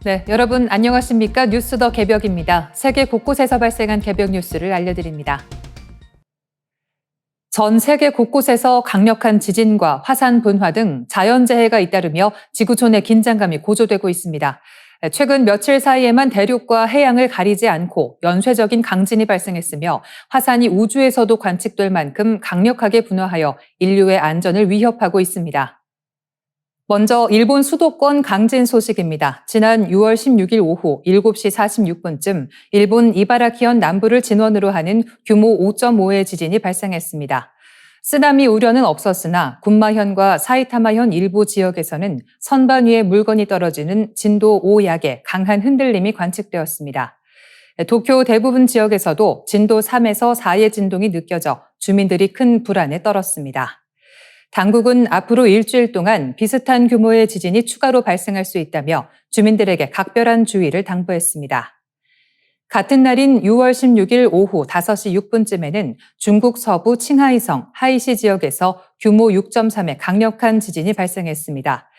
네, 여러분 안녕하십니까? 뉴스 더 개벽입니다. 세계 곳곳에서 발생한 개벽 뉴스를 알려드립니다. 전 세계 곳곳에서 강력한 지진과 화산 분화 등 자연재해가 잇따르며 지구촌의 긴장감이 고조되고 있습니다. 최근 며칠 사이에만 대륙과 해양을 가리지 않고 연쇄적인 강진이 발생했으며 화산이 우주에서도 관측될 만큼 강력하게 분화하여 인류의 안전을 위협하고 있습니다. 먼저 일본 수도권 강진 소식입니다. 지난 6월 16일 오후 7시 46분쯤 일본 이바라키현 남부를 진원으로 하는 규모 5.5의 지진이 발생했습니다. 쓰나미 우려는 없었으나 군마현과 사이타마현 일부 지역에서는 선반 위에 물건이 떨어지는 진도 5약의 강한 흔들림이 관측되었습니다. 도쿄 대부분 지역에서도 진도 3에서 4의 진동이 느껴져 주민들이 큰 불안에 떨었습니다. 당국은 앞으로 일주일 동안 비슷한 규모의 지진이 추가로 발생할 수 있다며 주민들에게 각별한 주의를 당부했습니다. 같은 날인 6월 16일 오후 5시 6분쯤에는 중국 서부 칭하이성 하이시 지역에서 규모 6.3의 강력한 지진이 발생했습니다.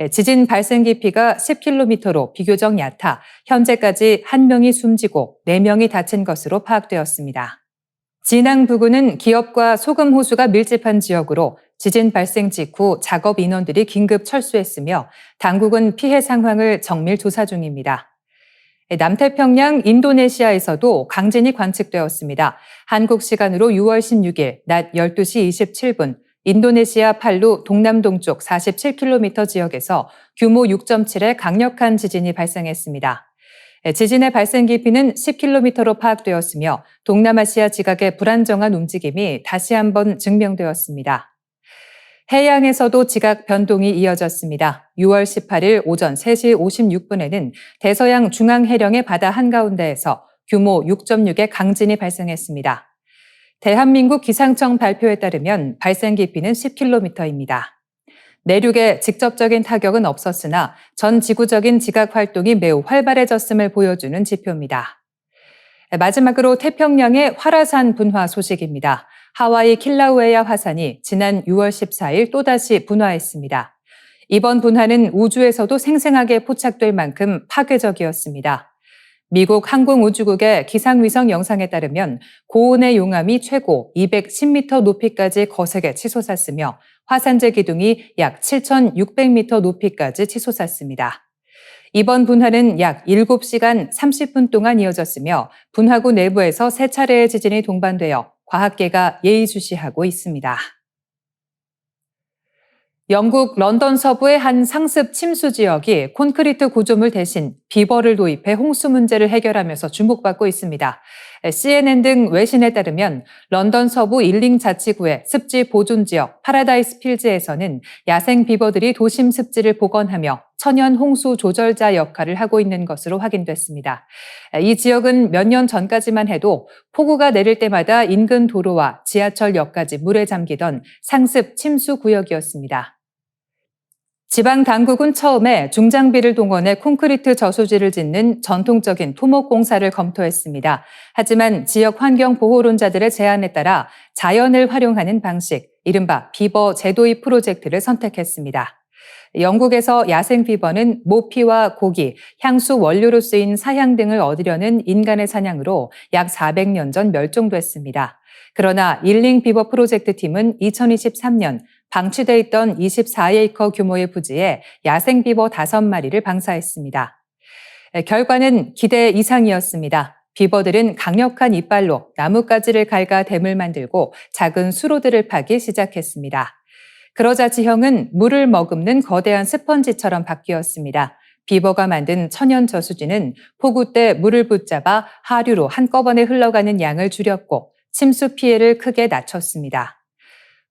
지진 발생 깊이가 10km로 비교적 얕아 현재까지 1명이 숨지고 4명이 다친 것으로 파악되었습니다. 진앙 부근은 기업과 소금 호수가 밀집한 지역으로 지진 발생 직후 작업 인원들이 긴급 철수했으며 당국은 피해 상황을 정밀 조사 중입니다. 남태평양 인도네시아에서도 강진이 관측되었습니다. 한국 시간으로 6월 16일 낮 12시 27분 인도네시아 팔루 동남동쪽 47km 지역에서 규모 6.7의 강력한 지진이 발생했습니다. 지진의 발생 깊이는 10km로 파악되었으며 동남아시아 지각의 불안정한 움직임이 다시 한번 증명되었습니다. 해양에서도 지각 변동이 이어졌습니다. 6월 18일 오전 3시 56분에는 대서양 중앙해령의 바다 한가운데에서 규모 6.6의 강진이 발생했습니다. 대한민국 기상청 발표에 따르면 발생 깊이는 10km입니다. 내륙에 직접적인 타격은 없었으나 전 지구적인 지각 활동이 매우 활발해졌음을 보여주는 지표입니다. 마지막으로 태평양의 활화산 분화 소식입니다. 하와이 킬라우에아 화산이 지난 6월 14일 또다시 분화했습니다. 이번 분화는 우주에서도 생생하게 포착될 만큼 파괴적이었습니다. 미국 항공우주국의 기상위성 영상에 따르면 고온의 용암이 최고 210m 높이까지 거세게 치솟았으며 화산재 기둥이 약 7,600m 높이까지 치솟았습니다. 이번 분화는 약 7시간 30분 동안 이어졌으며 분화구 내부에서 3차례의 지진이 동반되어 과학계가 예의주시하고 있습니다. 영국 런던 서부의 한 상습 침수 지역이 콘크리트 구조물 대신 비버를 도입해 홍수 문제를 해결하면서 주목받고 있습니다. CNN 등 외신에 따르면 런던 서부 일링 자치구의 습지 보존 지역 파라다이스 필즈에서는 야생 비버들이 도심 습지를 복원하며 천연 홍수 조절자 역할을 하고 있는 것으로 확인됐습니다. 이 지역은 몇 년 전까지만 해도 폭우가 내릴 때마다 인근 도로와 지하철역까지 물에 잠기던 상습 침수 구역이었습니다. 지방 당국은 처음에 중장비를 동원해 콘크리트 저수지를 짓는 전통적인 토목 공사를 검토했습니다. 하지만 지역 환경 보호론자들의 제안에 따라 자연을 활용하는 방식, 이른바 비버 재도입 프로젝트를 선택했습니다. 영국에서 야생 비버는 모피와 고기, 향수 원료로 쓰인 사향 등을 얻으려는 인간의 사냥으로 약 400년 전 멸종됐습니다. 그러나 일링 비버 프로젝트 팀은 2023년 방치돼 있던 24에이커 규모의 부지에 야생 비버 5마리를 방사했습니다. 결과는 기대 이상이었습니다. 비버들은 강력한 이빨로 나뭇가지를 갉아 댐을 만들고 작은 수로들을 파기 시작했습니다. 그러자 지형은 물을 머금는 거대한 스펀지처럼 바뀌었습니다. 비버가 만든 천연 저수지는 폭우 때 물을 붙잡아 하류로 한꺼번에 흘러가는 양을 줄였고 침수 피해를 크게 낮췄습니다.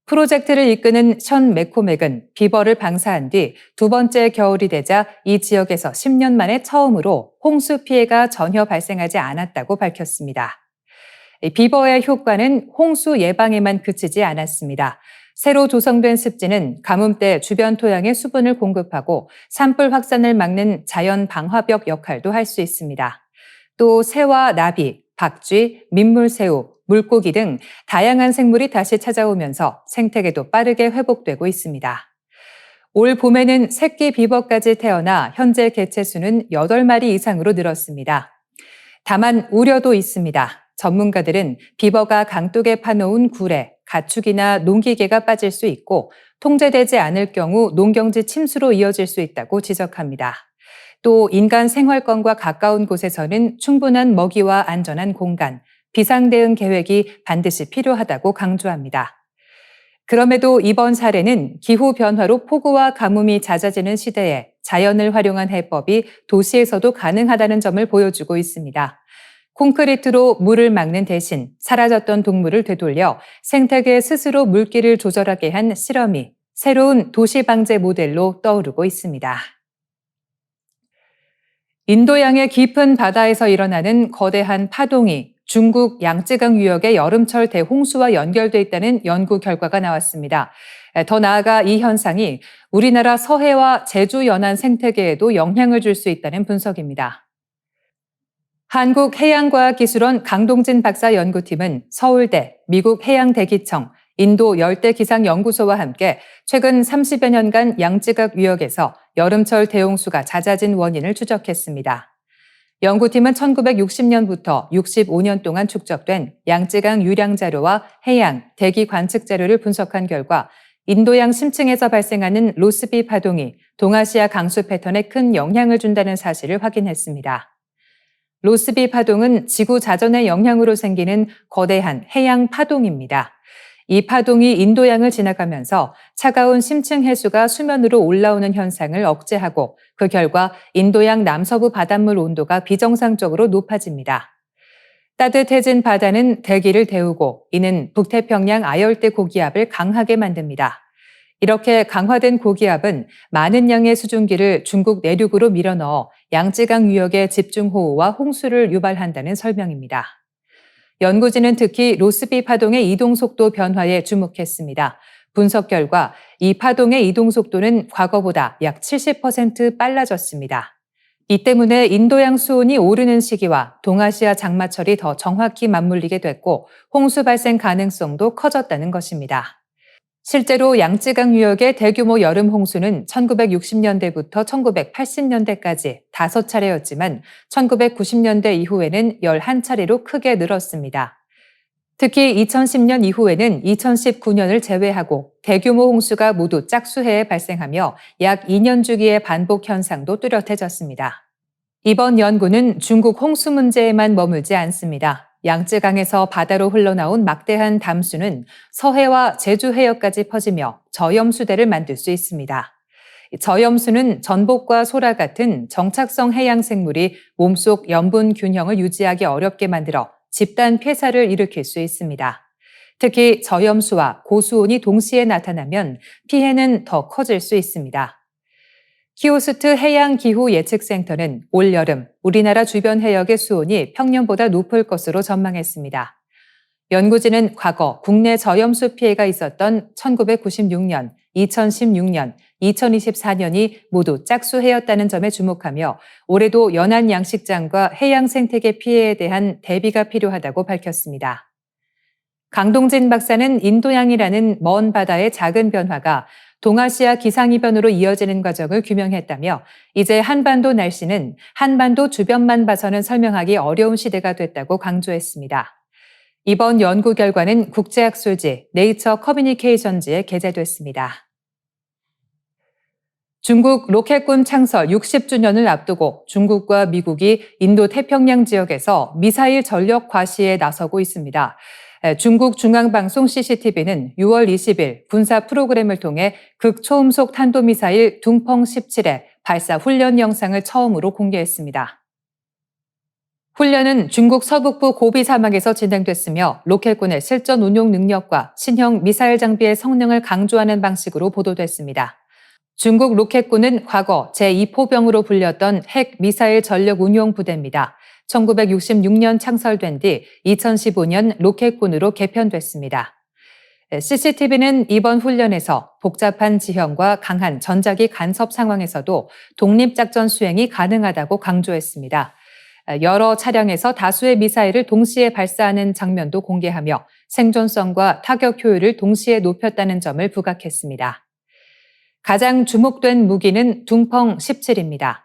프로젝트를 이끄는 션 매코맥은 비버를 방사한 뒤 두 번째 겨울이 되자 이 지역에서 10년 만에 처음으로 홍수 피해가 전혀 발생하지 않았다고 밝혔습니다. 비버의 효과는 홍수 예방에만 그치지 않았습니다. 새로 조성된 습지는 가뭄 때 주변 토양에 수분을 공급하고 산불 확산을 막는 자연 방화벽 역할도 할 수 있습니다. 또 새와 나비, 박쥐, 민물새우, 물고기 등 다양한 생물이 다시 찾아오면서 생태계도 빠르게 회복되고 있습니다. 올 봄에는 새끼 비버까지 태어나 현재 개체 수는 8마리 이상으로 늘었습니다. 다만 우려도 있습니다. 전문가들은 비버가 강둑에 파놓은 굴에 가축이나 농기계가 빠질 수 있고 통제되지 않을 경우 농경지 침수로 이어질 수 있다고 지적합니다. 또 인간 생활권과 가까운 곳에서는 충분한 먹이와 안전한 공간, 비상대응 계획이 반드시 필요하다고 강조합니다. 그럼에도 이번 사례는 기후변화로 폭우와 가뭄이 잦아지는 시대에 자연을 활용한 해법이 도시에서도 가능하다는 점을 보여주고 있습니다. 콘크리트로 물을 막는 대신 사라졌던 동물을 되돌려 생태계 스스로 물길을 조절하게 한 실험이 새로운 도시 방제 모델로 떠오르고 있습니다. 인도양의 깊은 바다에서 일어나는 거대한 파동이 중국 양쯔강 유역의 여름철 대홍수와 연결돼 있다는 연구 결과가 나왔습니다. 더 나아가 이 현상이 우리나라 서해와 제주 연안 생태계에도 영향을 줄 수 있다는 분석입니다. 한국해양과학기술원 강동진 박사 연구팀은 서울대, 미국 해양대기청, 인도 열대기상연구소와 함께 최근 30여 년간 양쯔강 유역에서 여름철 대홍수가 잦아진 원인을 추적했습니다. 연구팀은 1960년부터 65년 동안 축적된 양쯔강 유량 자료와 해양, 대기 관측 자료를 분석한 결과 인도양 심층에서 발생하는 로스비 파동이 동아시아 강수 패턴에 큰 영향을 준다는 사실을 확인했습니다. 로스비 파동은 지구 자전의 영향으로 생기는 거대한 해양 파동입니다. 이 파동이 인도양을 지나가면서 차가운 심층 해수가 수면으로 올라오는 현상을 억제하고 그 결과 인도양 남서부 바닷물 온도가 비정상적으로 높아집니다. 따뜻해진 바다는 대기를 데우고 이는 북태평양 아열대 고기압을 강하게 만듭니다. 이렇게 강화된 고기압은 많은 양의 수증기를 중국 내륙으로 밀어넣어 양쯔강 유역의 집중호우와 홍수를 유발한다는 설명입니다. 연구진은 특히 로스비 파동의 이동속도 변화에 주목했습니다. 분석 결과 이 파동의 이동속도는 과거보다 약 70% 빨라졌습니다. 이 때문에 인도양 수온이 오르는 시기와 동아시아 장마철이 더 정확히 맞물리게 됐고 홍수 발생 가능성도 커졌다는 것입니다. 실제로 양쯔강 유역의 대규모 여름 홍수는 1960년대부터 1980년대까지 5차례였지만 1990년대 이후에는 11차례로 크게 늘었습니다. 특히 2010년 이후에는 2019년을 제외하고 대규모 홍수가 모두 짝수해에 발생하며 약 2년 주기의 반복 현상도 뚜렷해졌습니다. 이번 연구는 중국 홍수 문제에만 머물지 않습니다. 양쯔강에서 바다로 흘러나온 막대한 담수는 서해와 제주 해역까지 퍼지며 저염수대를 만들 수 있습니다. 저염수는 전복과 소라 같은 정착성 해양 생물이 몸속 염분 균형을 유지하기 어렵게 만들어 집단 폐사를 일으킬 수 있습니다. 특히 저염수와 고수온이 동시에 나타나면 피해는 더 커질 수 있습니다. 키오스트 해양기후예측센터는 올 여름 우리나라 주변 해역의 수온이 평년보다 높을 것으로 전망했습니다. 연구진은 과거 국내 저염수 피해가 있었던 1996년, 2016년, 2024년이 모두 짝수해였다는 점에 주목하며 올해도 연안 양식장과 해양 생태계 피해에 대한 대비가 필요하다고 밝혔습니다. 강동진 박사는 인도양이라는 먼 바다의 작은 변화가 동아시아 기상이변으로 이어지는 과정을 규명했다며 이제 한반도 날씨는 한반도 주변만 봐서는 설명하기 어려운 시대가 됐다고 강조했습니다. 이번 연구 결과는 국제학술지 네이처 커뮤니케이션즈에 게재됐습니다. 중국 로켓군 창설 60주년을 앞두고 중국과 미국이 인도 태평양 지역에서 미사일 전력 과시에 나서고 있습니다. 중국 중앙방송 CCTV는 6월 20일 군사 프로그램을 통해 극초음속 탄도미사일 둥펑 17의 발사 훈련 영상을 처음으로 공개했습니다. 훈련은 중국 서북부 고비 사막에서 진행됐으며 로켓군의 실전 운용 능력과 신형 미사일 장비의 성능을 강조하는 방식으로 보도됐습니다. 중국 로켓군은 과거 제2포병으로 불렸던 핵 미사일 전력 운용 부대입니다. 1966년 창설된 뒤 2015년 로켓군으로 개편됐습니다. CCTV는 이번 훈련에서 복잡한 지형과 강한 전자기 간섭 상황에서도 독립작전 수행이 가능하다고 강조했습니다. 여러 차량에서 다수의 미사일을 동시에 발사하는 장면도 공개하며 생존성과 타격 효율을 동시에 높였다는 점을 부각했습니다. 가장 주목된 무기는 둥펑 17입니다.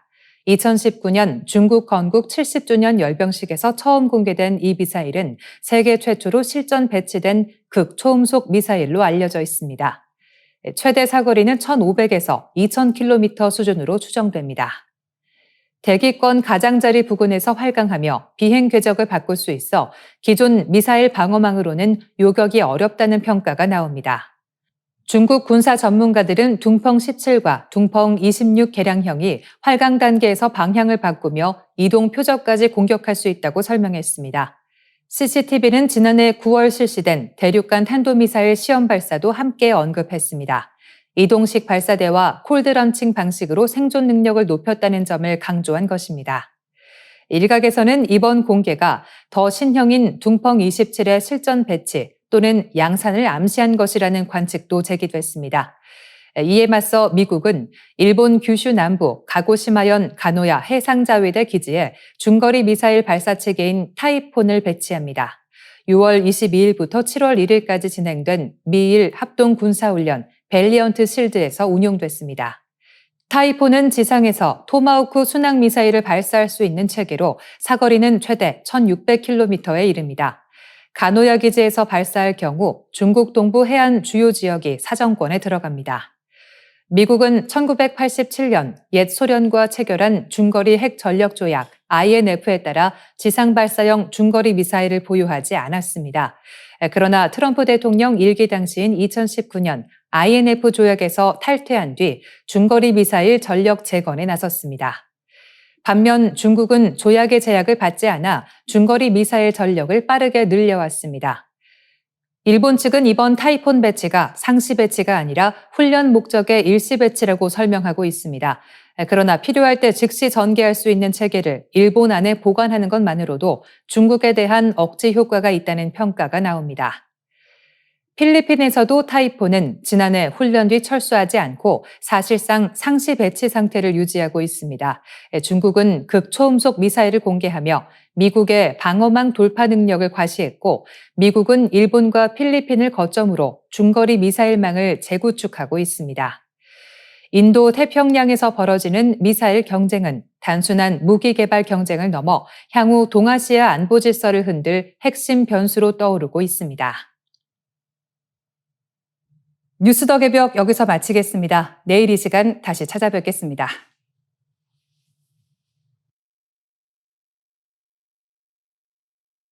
2019년 중국 건국 70주년 열병식에서 처음 공개된 이 미사일은 세계 최초로 실전 배치된 극초음속 미사일로 알려져 있습니다. 최대 사거리는 1,500에서 2,000km 수준으로 추정됩니다. 대기권 가장자리 부근에서 활강하며 비행 궤적을 바꿀 수 있어 기존 미사일 방어망으로는 요격이 어렵다는 평가가 나옵니다. 중국 군사 전문가들은 둥펑 17과 둥펑 26 개량형이 활강 단계에서 방향을 바꾸며 이동 표적까지 공격할 수 있다고 설명했습니다. CCTV는 지난해 9월 실시된 대륙간 탄도미사일 시험 발사도 함께 언급했습니다. 이동식 발사대와 콜드런칭 방식으로 생존 능력을 높였다는 점을 강조한 것입니다. 일각에서는 이번 공개가 더 신형인 둥펑 27의 실전 배치 또는 양산을 암시한 것이라는 관측도 제기됐습니다. 이에 맞서 미국은 일본 규슈 남부 가고시마현 가노야 해상자위대 기지에 중거리 미사일 발사 체계인 타이폰을 배치합니다. 6월 22일부터 7월 1일까지 진행된 미일 합동 군사훈련 밸리언트 실드에서 운용됐습니다. 타이폰은 지상에서 토마호크 순항 미사일을 발사할 수 있는 체계로 사거리는 최대 1,600km에 이릅니다. 가노야 기지에서 발사할 경우 중국 동부 해안 주요 지역이 사정권에 들어갑니다. 미국은 1987년 옛 소련과 체결한 중거리 핵 전력 조약 INF에 따라 지상 발사형 중거리 미사일을 보유하지 않았습니다. 그러나 트럼프 대통령 일기 당시인 2019년 INF 조약에서 탈퇴한 뒤 중거리 미사일 전력 재건에 나섰습니다. 반면 중국은 조약의 제약을 받지 않아 중거리 미사일 전력을 빠르게 늘려왔습니다. 일본 측은 이번 타이폰 배치가 상시 배치가 아니라 훈련 목적의 일시 배치라고 설명하고 있습니다. 그러나 필요할 때 즉시 전개할 수 있는 체계를 일본 안에 보관하는 것만으로도 중국에 대한 억제 효과가 있다는 평가가 나옵니다. 필리핀에서도 타이폰은 지난해 훈련 뒤 철수하지 않고 사실상 상시 배치 상태를 유지하고 있습니다. 중국은 극초음속 미사일을 공개하며 미국의 방어망 돌파 능력을 과시했고 미국은 일본과 필리핀을 거점으로 중거리 미사일망을 재구축하고 있습니다. 인도 태평양에서 벌어지는 미사일 경쟁은 단순한 무기 개발 경쟁을 넘어 향후 동아시아 안보 질서를 흔들 핵심 변수로 떠오르고 있습니다. 뉴스 더 개벽 여기서 마치겠습니다. 내일 이 시간 다시 찾아뵙겠습니다.